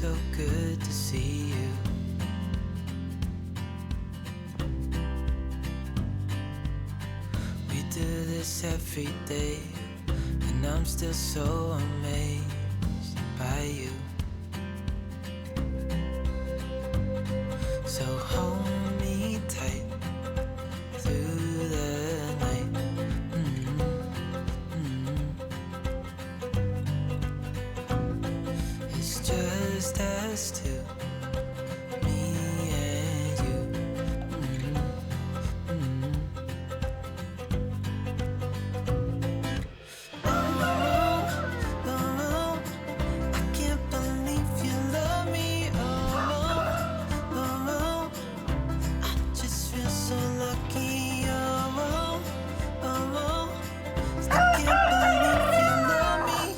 so good to see you. We do this every day, and I'm still so amazed by you. So hold me tight through the night. It's just us two, me and you. I can't believe you love me. I just feel so lucky. Still can't believe you love me.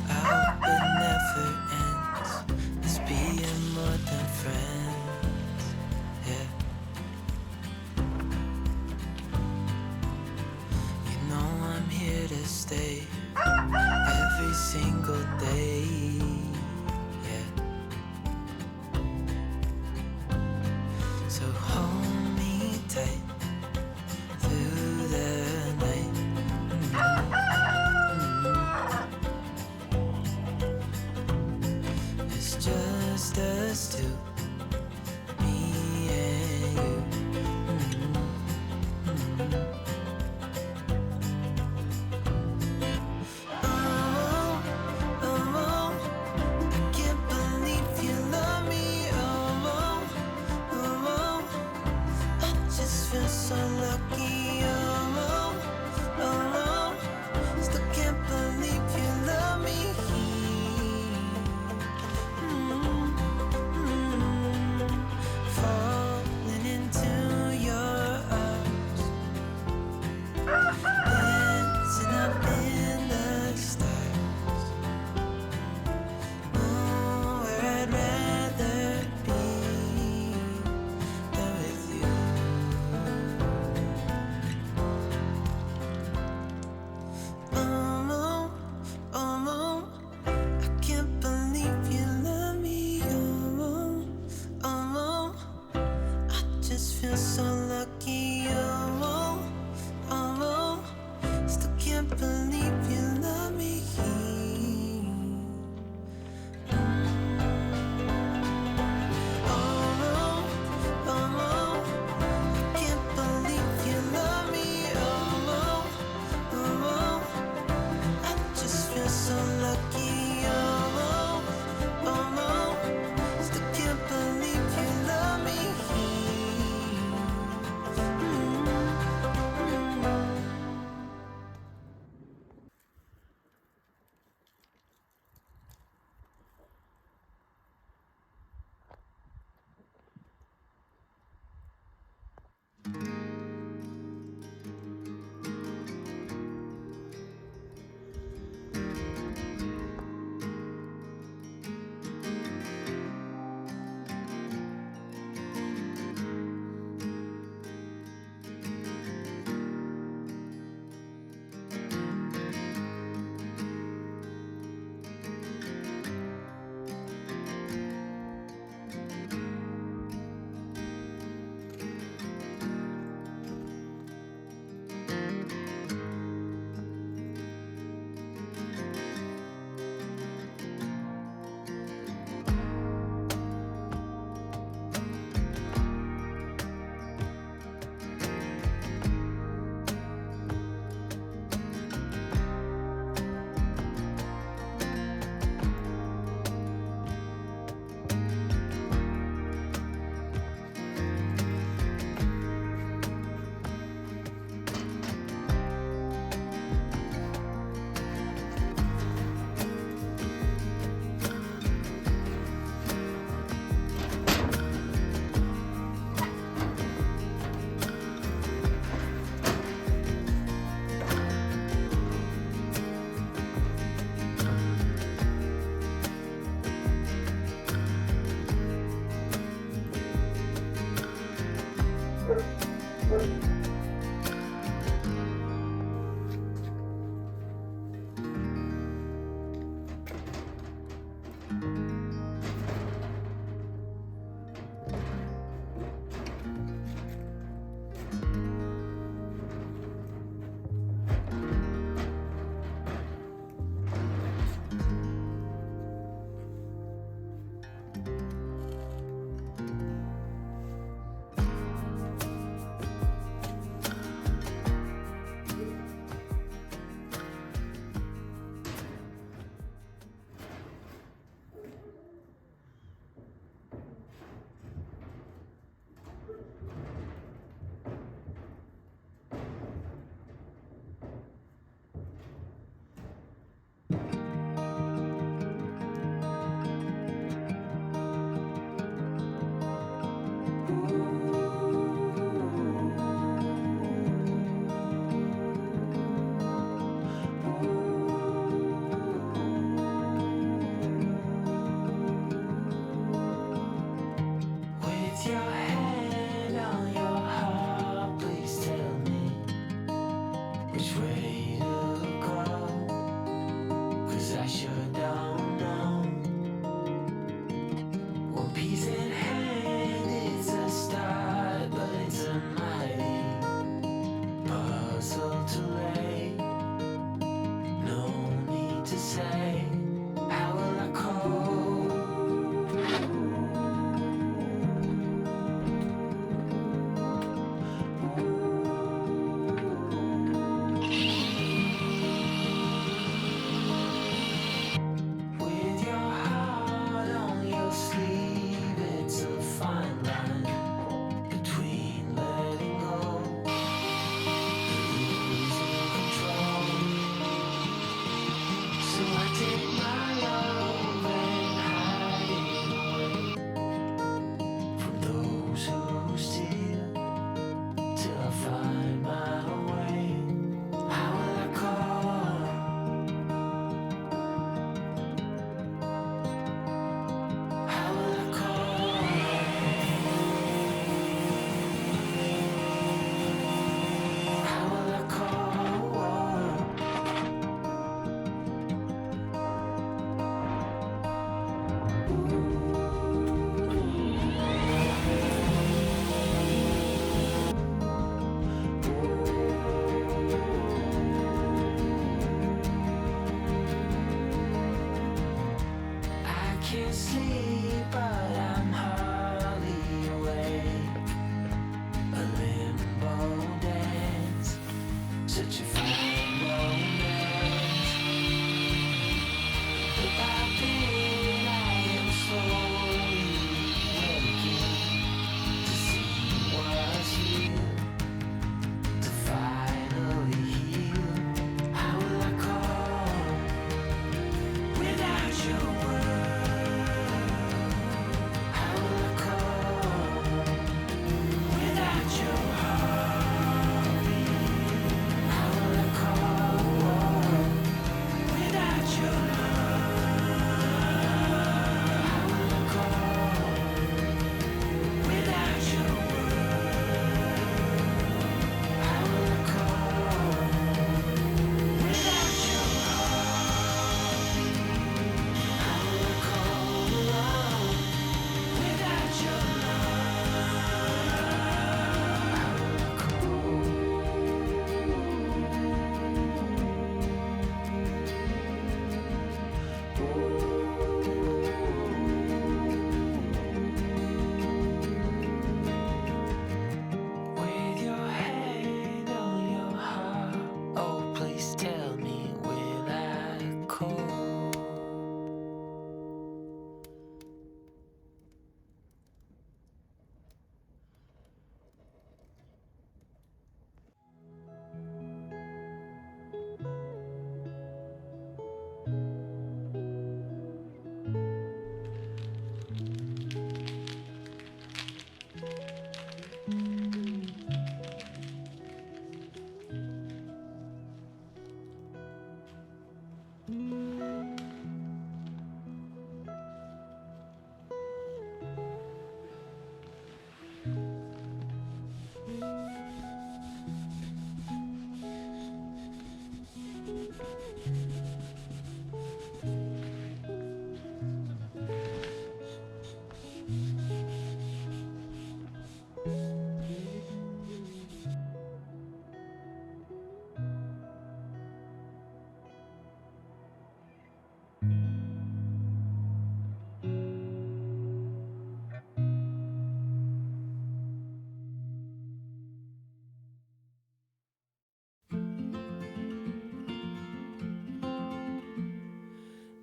I hope it never ends. This being more than friends, yeah. You know I'm here to stay every single day, yeah. So hold me tight through the night. It's just us two, me and you. I can't believe you love me. I just feel so lucky. Still can't believe you love me. Falling into your arms, dancing up in the stars. Oh, where I'd rather be than with you. I can't believe you love me. I just feel so lucky. Still can't believe you love me. I can't believe you love me. I just feel so lucky. Still can't believe you love me. to say. How will I cope? With your heart on your sleeve, it's a fine line between letting go and losing control. So I take my love and hide it away from those who steal till I find my way. How will I call? How will I call? How will I call? I can't sleep, but I'm hardly awake. A limbo dance, such a fine romance. Bit by bit, I am slowly waking to see what's here, to finally heal. How will I call without your word? How will I call without your heartbeat? How will I call without your love? How will I call without your word? How will I call without your heartbeat? How will I call without your love? How will I With your hand on your heart, oh please tell me, will I call?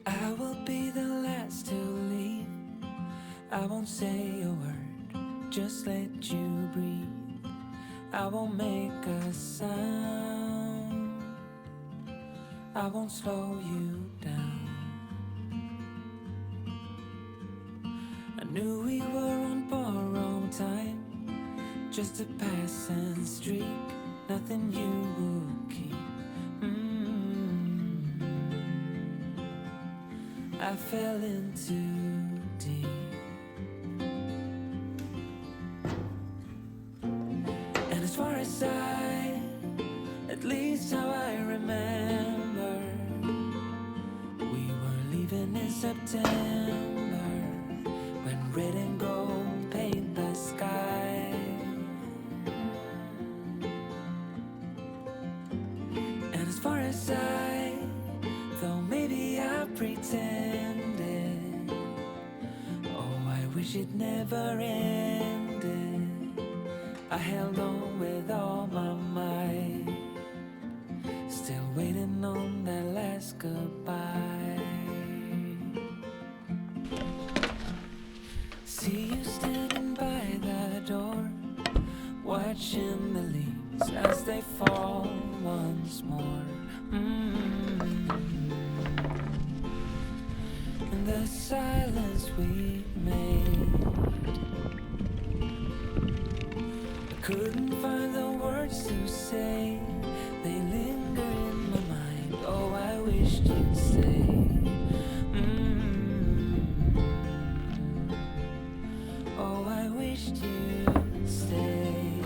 I will be the last to leave. I won't say a word, just let you breathe. I won't make a sound, I won't slow you down. I knew we were on borrowed time, just a passing streak, nothing you would keep. I fell in too deep. And as far as at least how I remember, we were leaving in September, when red and gold paint the sky. And as far as though maybe pretended. Oh, I wish it never ended. I held on with all my might, still waiting on that last goodbye. See you standing by the door, watching the leaves as they fall once more. In the silence we made, I couldn't find the words to say. They linger in my mind. Oh, I wished you'd stay. Oh, I wished you'd stay.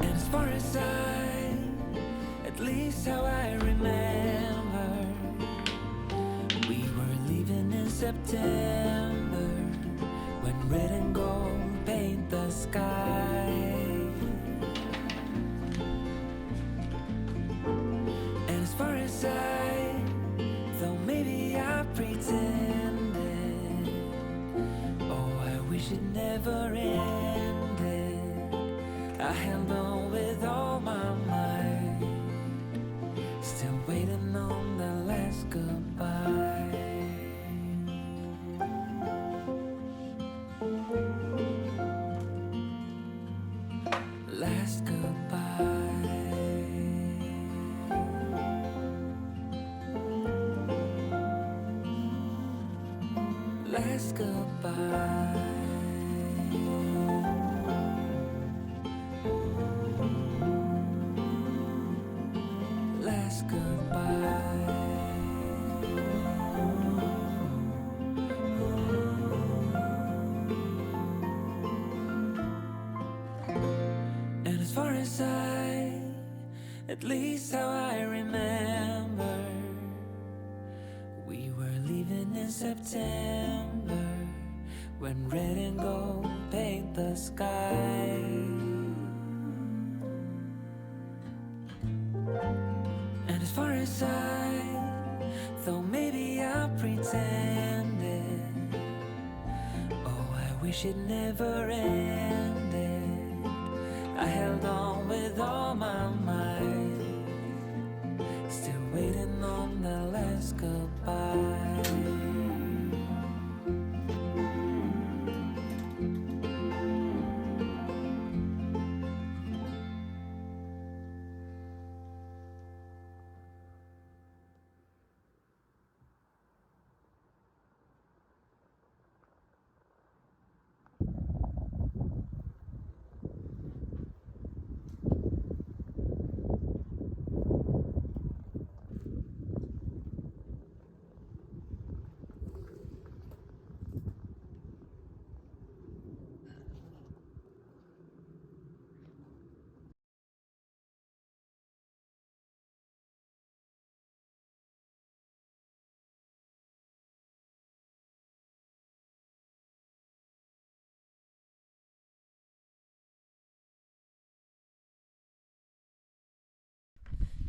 And as far as at least how I remember, we were leaving in September, when red and gold paint the sky. And as far as though maybe I pretended, oh, I wish it never ended. I held on with all my might, still waiting on the last goodbye. Last goodbye. Last goodbye. Last goodbye. And as far as at least how I remember, we were leaving in September, when red and gold paint the sky. And as far as though maybe I pretended, oh, I wish it never ended. I held on with all my might, still waiting on the last goodbye.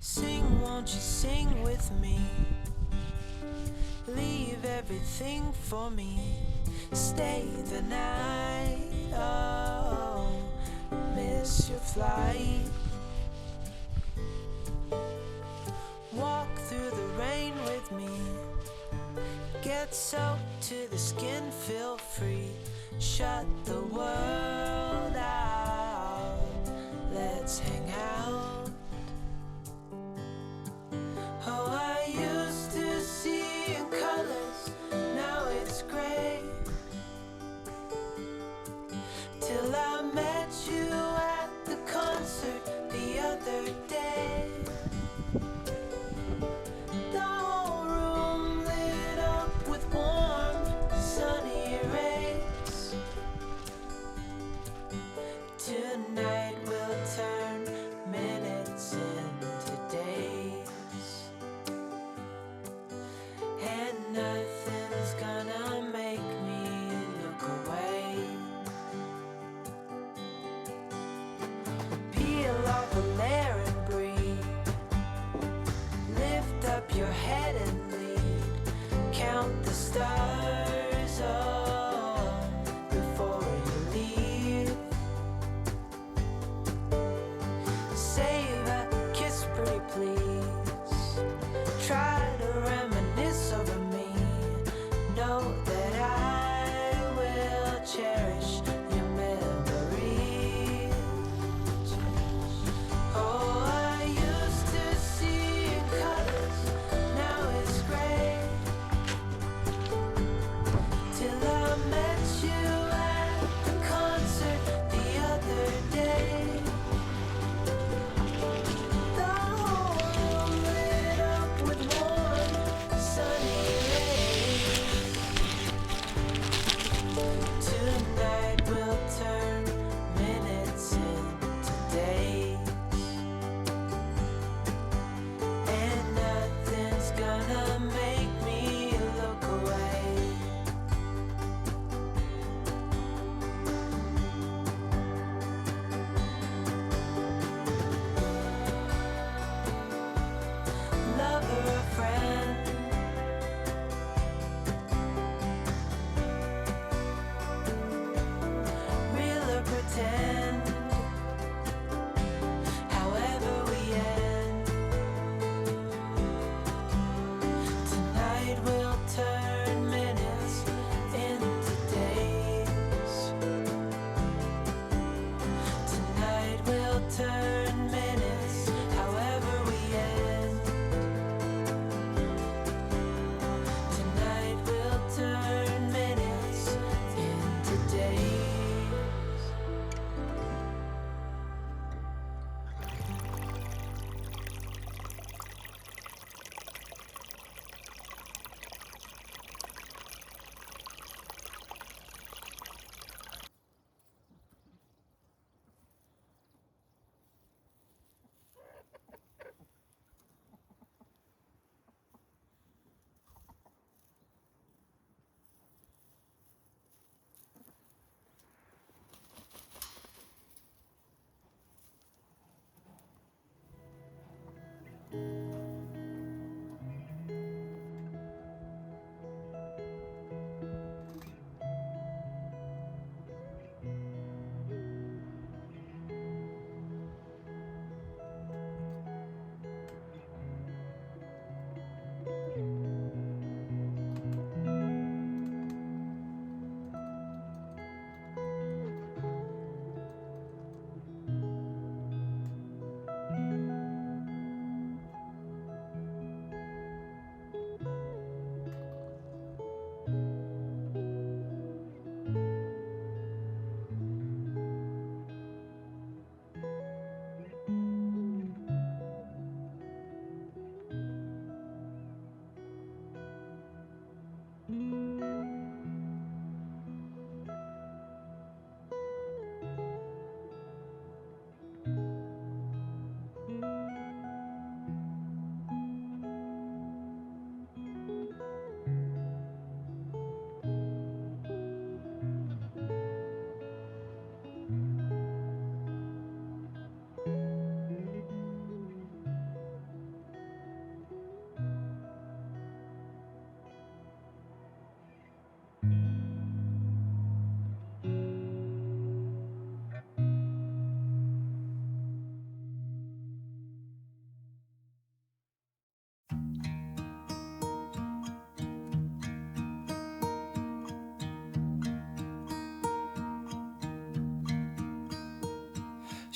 Sing, won't you sing with me? Leave everything for me. Stay the night. Oh, miss your flight. Walk through the rain with me. Get soaked to the skin, feel free. Shut the world out. Let's hang out. Oh, I used to see in colors, now it's gray. Till I met you at the concert the other day. The whole room lit up with warm, sunny rays. Tonight we'll turn minutes into days, and nothing's gonna make me look away. Peel off a layer and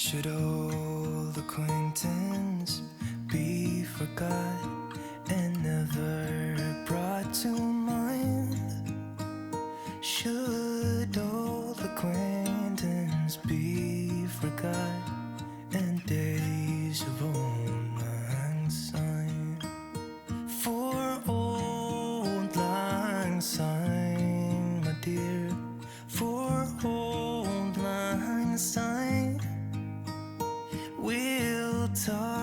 Should old acquaintance be forgot and never brought to mind? Should old acquaintance be forgot and days of old lang syne? For old lang syne, my dear, for old lang syne, we'll talk